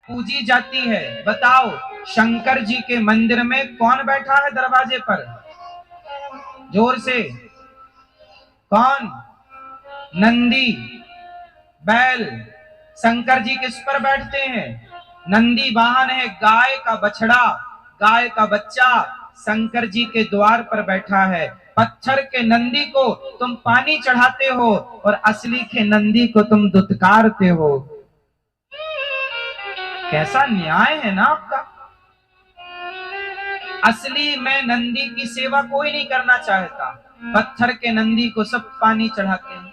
पूजी जाती है। बताओ, शंकर जी के मंदिर में कौन बैठा है दरवाजे पर? जोर से, कौन? नंदी, बैल। शंकर जी किस पर बैठते हैं? नंदी वाहन है, गाय का बछड़ा, गाय का बच्चा शंकर जी के द्वार पर बैठा है। पत्थर के नंदी को तुम पानी चढ़ाते हो और असली के नंदी को तुम दुत्कारते हो। कैसा न्याय है ना आपका। असली में नंदी की सेवा कोई नहीं करना चाहता, पत्थर के नंदी को सब पानी चढ़ाते हैं,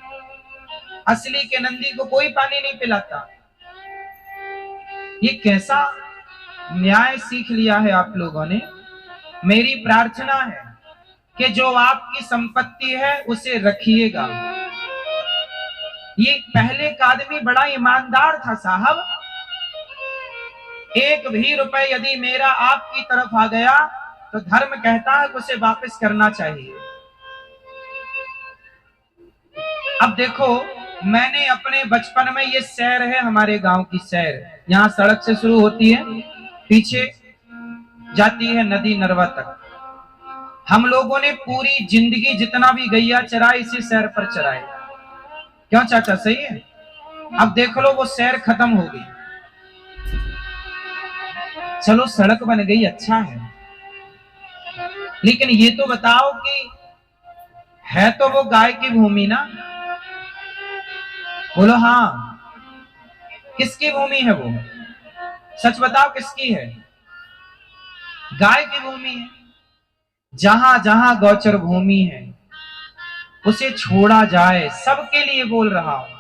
असली के नंदी को कोई पानी नहीं पिलाता। ये कैसा न्याय सीख लिया है आप लोगों ने। मेरी प्रार्थना है कि जो आपकी संपत्ति है उसे रखिएगा। ये पहले का आदमी बड़ा ईमानदार था साहब। एक भी रुपए यदि मेरा आपकी तरफ आ गया तो धर्म कहता है कि उसे वापस करना चाहिए। अब देखो, मैंने अपने बचपन में, ये सैर है हमारे गांव की सैर, यहाँ सड़क से शुरू होती है, पीछे जाती है नदी नरवा तक। हम लोगों ने पूरी जिंदगी जितना भी गैया चराए इसी सैर पर चराए। क्यों चाचा, सही है? अब देख लो वो सैर खत्म हो गई, चलो सड़क बन गई, अच्छा है, लेकिन ये तो बताओ कि है तो वो गाय की भूमि ना? बोलो हाँ। किसकी भूमि है वो? सच बताओ किसकी है? गाय की भूमि है। जहां जहां गौचर भूमि है उसे छोड़ा जाए, सबके लिए बोल रहा हूं।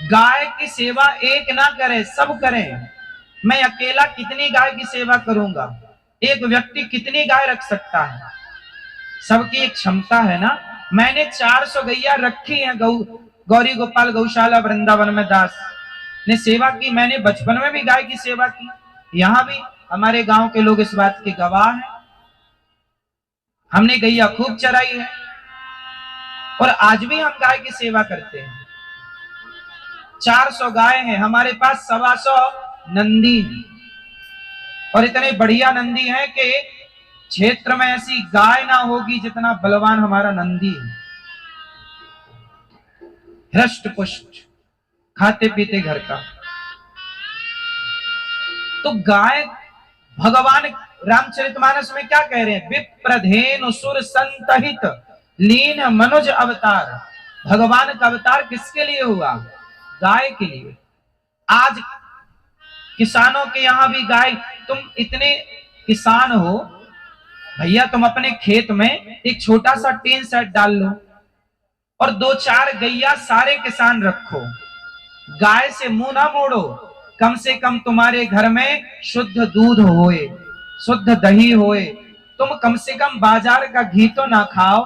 गाय की सेवा एक ना करे, सब करें। मैं अकेला कितनी गाय की सेवा करूंगा? एक व्यक्ति कितनी गाय रख सकता है? सबकी एक क्षमता है ना। मैंने 400 गैया रखी है, गौरी गोपाल गौशाला वृंदावन में दास ने सेवा की। मैंने बचपन में भी गाय की सेवा की, यहां भी हमारे गांव के लोग इस बात के गवाह हैं। हमने गैया खूब चराई है और आज भी हम गाय की सेवा करते हैं। 400 गाय हैं हमारे पास, 125 नंदी हैं और इतने बढ़िया नंदी हैं कि क्षेत्र में ऐसी गाय ना होगी जितना बलवान हमारा नंदी है। हृष्ट पुष्ट, खाते पीते घर का। तो गाय, भगवान रामचरितमानस में क्या कह रहे हैं? विप्रधेनु सुर संतहित लीन मनुज अवतार। भगवान का अवतार किसके लिए हुआ? गाय के लिए। आज किसानों के यहां भी गाय, तुम इतने किसान हो भैया, तुम अपने खेत में एक छोटा सा टीन सेट डाल लो और 2-4 गैया सारे किसान रखो। गाय से मुंह ना मोड़ो, कम से कम तुम्हारे घर में शुद्ध दूध होए, शुद्ध दही होए। तुम कम से कम बाजार का घी तो ना खाओ।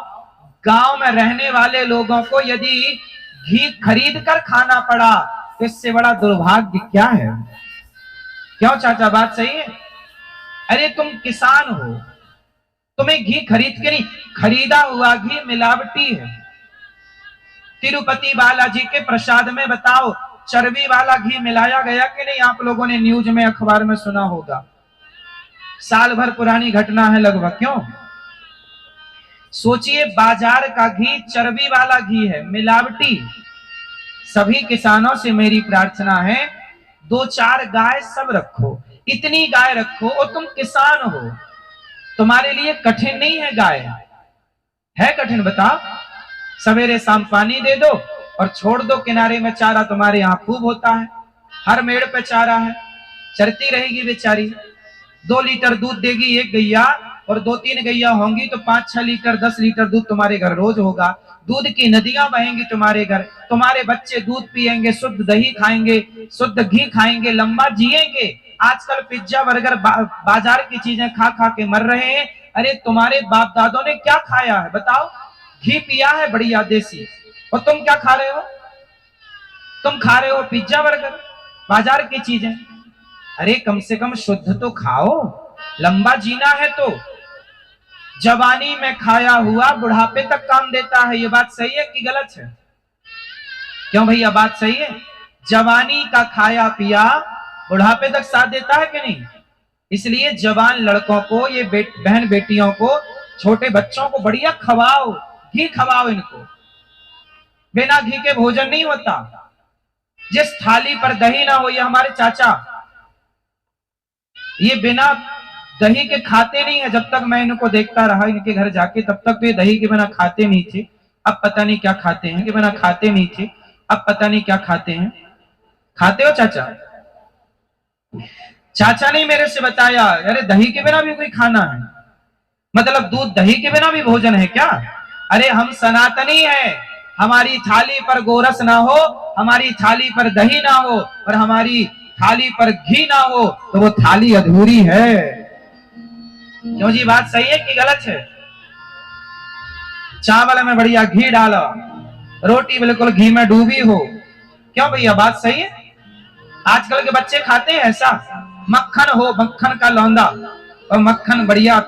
गांव में रहने वाले लोगों को यदि घी खरीद कर खाना पड़ा तो इससे बड़ा दुर्भाग्य क्या है? क्यों चाचा, बात सही है? अरे तुम किसान हो, तुम्हें घी खरीद के नहीं, खरीदा हुआ घी मिलावटी है। तिरुपति बालाजी के प्रसाद में बताओ चर्बी वाला घी मिलाया गया कि नहीं? आप लोगों ने न्यूज में, अखबार में सुना होगा। साल भर पुरानी घटना है लगभग। क्यों? सोचिए, बाजार का घी चर्बी वाला घी है, मिलावटी। सभी किसानों से मेरी प्रार्थना है, 2-4 गाय सब रखो, इतनी गाय रखो। और तुम किसान हो, तुम्हारे लिए कठिन नहीं है गाय, है कठिन? बताओ। सवेरे शाम पानी दे दो और छोड़ दो किनारे में, चारा तुम्हारे यहाँ खूब होता है, हर मेड़ पे चारा है, चरती रहेगी बेचारी। 2 लीटर दूध देगी एक गैया, और 2-3 गैया होंगी तो 5-6 लीटर 10 लीटर दूध तुम्हारे घर रोज होगा। दूध की नदियां बहेंगी तुम्हारे घर, तुम्हारे बच्चे दूध पिएंगे, शुद्ध दही खाएंगे, शुद्ध घी खाएंगे, लंबा जिएंगे। आजकल पिज्जा बर्गर बाजार की चीजें खा खा के मर रहे हैं। अरे तुम्हारे बाप दादों ने क्या खाया है बताओ? घी पिया है बढ़िया देसी, और तुम क्या खा रहे हो? तुम खा रहे हो पिज्जा बर्गर, बाजार की चीजें। अरे कम से कम शुद्ध तो खाओ। लंबा जीना है तो जवानी में खाया हुआ बुढ़ापे तक काम देता है। ये बात सही है कि गलत है? क्यों भैया, बात सही है? जवानी का खाया पिया बुढ़ापे तक साथ देता है कि नहीं। इसलिए जवान लड़कों को, ये बहन बेटियों को, छोटे बच्चों को बढ़िया खवाओ, घी खवाओ इनको। बिना घी के भोजन नहीं होता। जिस थाली पर दही ना हो, ये हमारे चाचा, ये बिना दही के खाते नहीं है। जब तक मैं इनको देखता रहा इनके घर जाके, तब तक तो ये दही के बिना खाते नहीं थे। अब पता नहीं क्या खाते हैं, के बिना खाते नहीं थे, अब पता नहीं क्या खाते हैं। खाते हो चाचा? चाचा ने मेरे से बताया, अरे दही के बिना भी कोई खाना है, मतलब दूध दही के बिना भी भोजन है क्या? अरे हम सनातनी हैं, हमारी थाली पर गोरस ना हो, हमारी थाली पर दही ना हो, और हमारी थाली पर घी ना हो, तो वो थाली अधूरी है। क्यों जी, बात सही है कि गलत है? चावल में बढ़िया घी डालो, रोटी बिल्कुल घी में डूबी हो। क्यों भैया, बात सही है? आजकल के बच्चे खाते हैं ऐसा? मक्खन हो, मक्खन का लौंदा, और मक्खन बढ़िया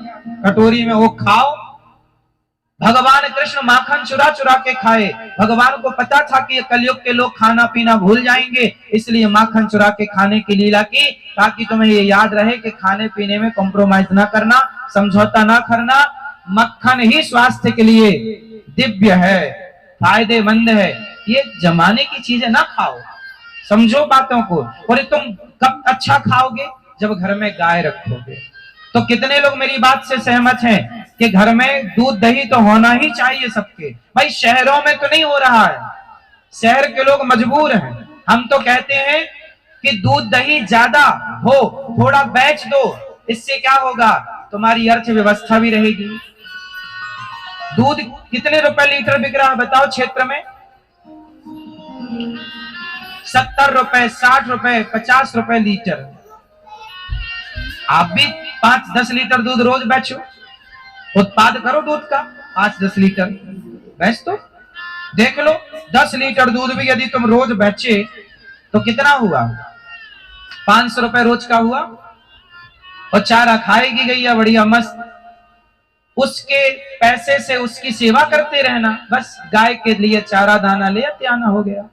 कटोरी में वो खाओ। भगवान कृष्ण माखन चुरा चुरा के खाए। भगवान को पता था कि ये कलयुग के लोग खाना पीना भूल जाएंगे, इसलिए माखन चुरा के खाने की लीला की, ताकि तुम्हें ये याद रहे कि खाने पीने में कॉम्प्रोमाइज ना करना, समझौता ना करना। मक्खन ही स्वास्थ्य के लिए दिव्य है, फायदेमंद है। ये जमाने की चीजें ना खाओ, समझो बातों को। और तुम कब अच्छा खाओगे? जब घर में गाय रखोगे। तो कितने लोग मेरी बात से सहमत हैं कि घर में दूध दही तो होना ही चाहिए सबके? भाई शहरों में तो नहीं हो रहा है, शहर के लोग मजबूर हैं। हम तो कहते हैं कि दूध दही ज्यादा हो, थोड़ा बेच दो, इससे क्या होगा, तुम्हारी अर्थव्यवस्था भी रहेगी। दूध कितने रुपए लीटर बिक रहा है बताओ क्षेत्र में? 70 रुपए, 60 रुपए, 50 रुपए लीटर। आप भी 5-10 लीटर दूध रोज बेचो, उत्पाद करो दूध का 5-10 लीटर बेच दो। देख लो 10 लीटर दूध भी यदि तुम रोज बेचे तो कितना हुआ? 500 रुपए रोज का हुआ। और चारा खाएगी गैया बढ़िया मस्त, उसके पैसे से उसकी सेवा करते रहना, बस गाय के लिए चारा दाना ले आना हो गया।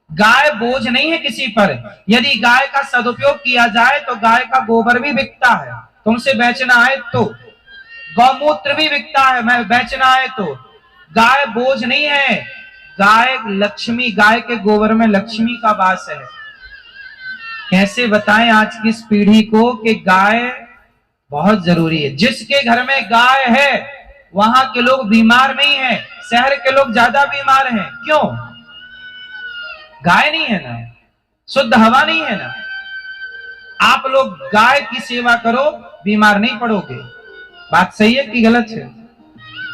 गाय बोझ नहीं है किसी पर। यदि गाय का सदुपयोग किया जाए तो गाय का गोबर भी बिकता है, तुमसे बेचना है तो। गौमूत्र भी बिकता है, मैं बेचना है तो। गाय बोझ नहीं है, गाय लक्ष्मी, गाय के गोबर में लक्ष्मी का वास है। कैसे बताएं आज की इस पीढ़ी को कि गाय बहुत जरूरी है। जिसके घर में गाय है वहां के लोग बीमार नहीं है, शहर के लोग ज्यादा बीमार हैं। क्यों? गाय नहीं है ना, शुद्ध हवा नहीं है ना। आप लोग गाय की सेवा करो, बीमार नहीं पड़ोगे। बात सही है कि गलत है?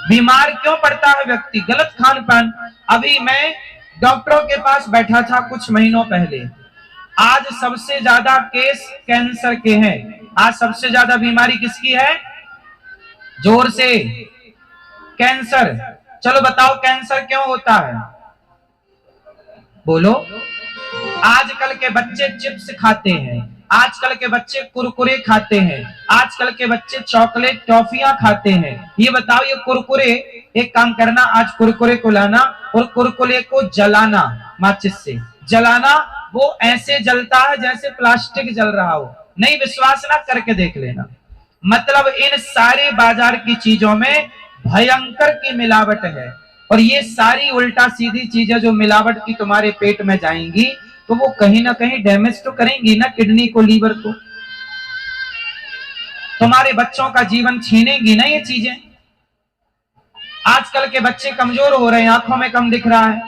बीमार क्यों पड़ता है व्यक्ति? गलत खान पान। अभी मैं डॉक्टरों के पास बैठा था कुछ महीनों पहले। आज सबसे ज्यादा केस कैंसर के हैं। आज सबसे ज्यादा बीमारी किसकी है? जोर से, कैंसर। चलो बताओ कैंसर क्यों होता है? बोलो। आजकल के बच्चे चिप्स खाते हैं, आजकल के बच्चे कुरकुरे खाते हैं, आजकल के बच्चे चॉकलेट टॉफियां खाते हैं। ये बताओ, ये कुरकुरे, एक काम करना, आज कुरकुरे को लाना और कुरकुरे को जलाना, माचिस से जलाना। वो ऐसे जलता है जैसे प्लास्टिक जल रहा हो। नहीं विश्वास ना, करके देख लेना। मतलब इन सारे बाजार की चीजों में भयंकर की मिलावट है। और ये सारी उल्टा सीधी चीजें जो मिलावट की तुम्हारे पेट में जाएंगी, तो वो कहीं ना कहीं डैमेज तो करेंगी ना किडनी को, लीवर को। तुम्हारे बच्चों का जीवन छीनेंगी ना ये चीजें। आजकल के बच्चे कमजोर हो रहे हैं, आंखों में कम दिख रहा है,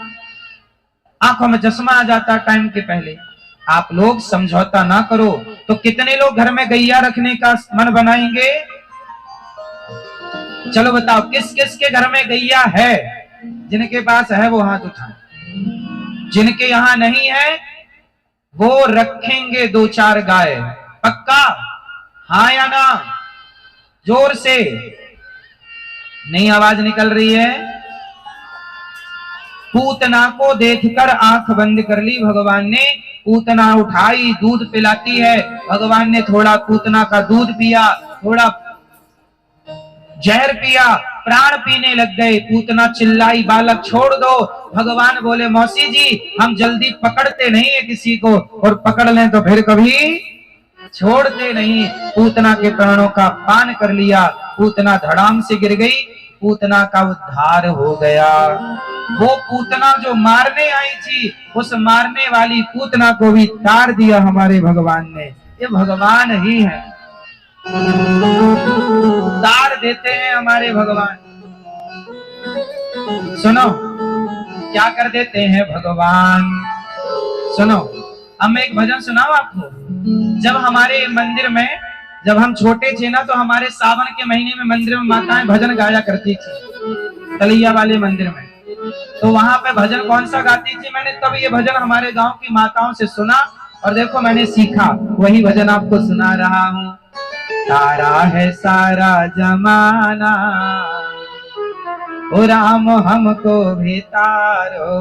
आंखों में चश्मा आ जाता है टाइम के पहले। आप लोग समझौता ना करो तो कितने लोग घर में गैया रखने का मन बनाएंगे? चलो बताओ, किस किस के घर में गैया है? जिनके पास है वो हाथ उठाए, जिनके यहां नहीं है वो रखेंगे 2-4 गाय। पक्का? हाँ या ना? जोर से। नहीं आवाज निकल रही है? पूतना को देखकर आंख बंद कर ली भगवान ने। पूतना उठाई, दूध पिलाती है। भगवान ने थोड़ा पूतना का दूध पिया, थोड़ा जहर पिया, प्राण पीने लग गए। पूतना चिल्लाई, बालक छोड़ दो, भगवान बोले मौसी जी हम जल्दी पकड़ते नहीं है किसी को, और पकड़ लें तो फिर कभी छोड़ते नहीं। पूतना के प्राणों का पान कर लिया, पूतना धड़ाम से गिर गई, पूतना का उद्धार हो गया। वो पूतना जो मारने आई थी, उस मारने वाली पूतना को भी तार दिया हमारे भगवान ने। ये भगवान ही है, तार देते हैं हमारे भगवान। सुनो क्या कर देते हैं भगवान, सुनो। अब मैं एक भजन सुनाऊं आपको। जब हमारे मंदिर में, जब हम छोटे थे ना, तो हमारे सावन के महीने में मंदिर में माताएं भजन गाया करती थी, तलैया वाले मंदिर में। तो वहां पे भजन कौन सा गाती थी, मैंने तब ये भजन हमारे गांव की माताओं से सुना, और देखो मैंने सीखा, वही भजन आपको सुना रहा हूँ। तारा है सारा जमाना, ओ राम हमको भी तारो।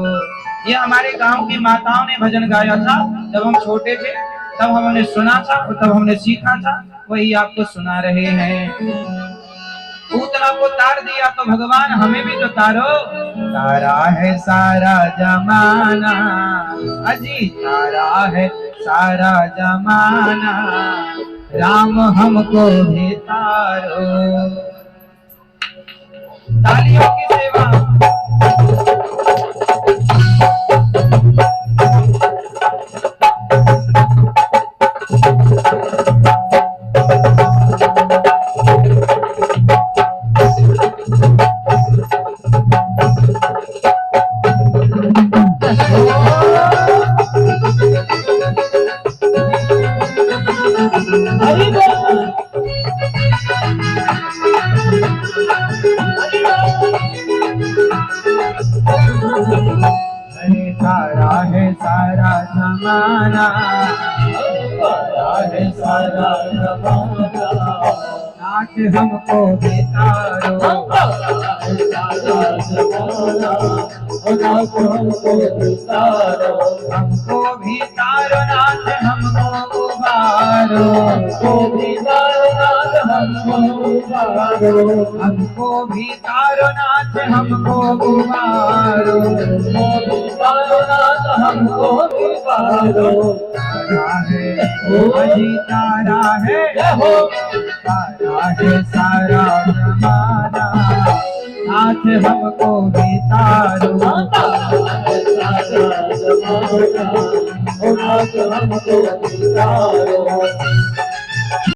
ये हमारे गांव की माताओं ने भजन गाया था, जब हम छोटे थे तब हमने सुना था और तब हमने सीखा था, वही आपको सुना रहे हैं। पूतना को तार दिया तो भगवान हमें भी तो तारो। तारा है सारा जमाना, अजी तारा है सारा जमाना, राम हमको भी तारो। तालियों की सेवा। तारा है सारा जमाना, तारा है सारा जमाना, नाच हमको भी तारो। हमको भी तारो नाथ हमको उबारो, हमको भी तारो नाथ हमको उबारो, हमको भी तारो नाथ हमको उबारो, तारो नाथ हमको उबारो। तारा है ओ अजी तारा है, तारा है सारा जमाना, नाथ हमको भी तारो। तारा है सारा जमाना, नाथ हमको भी तारो।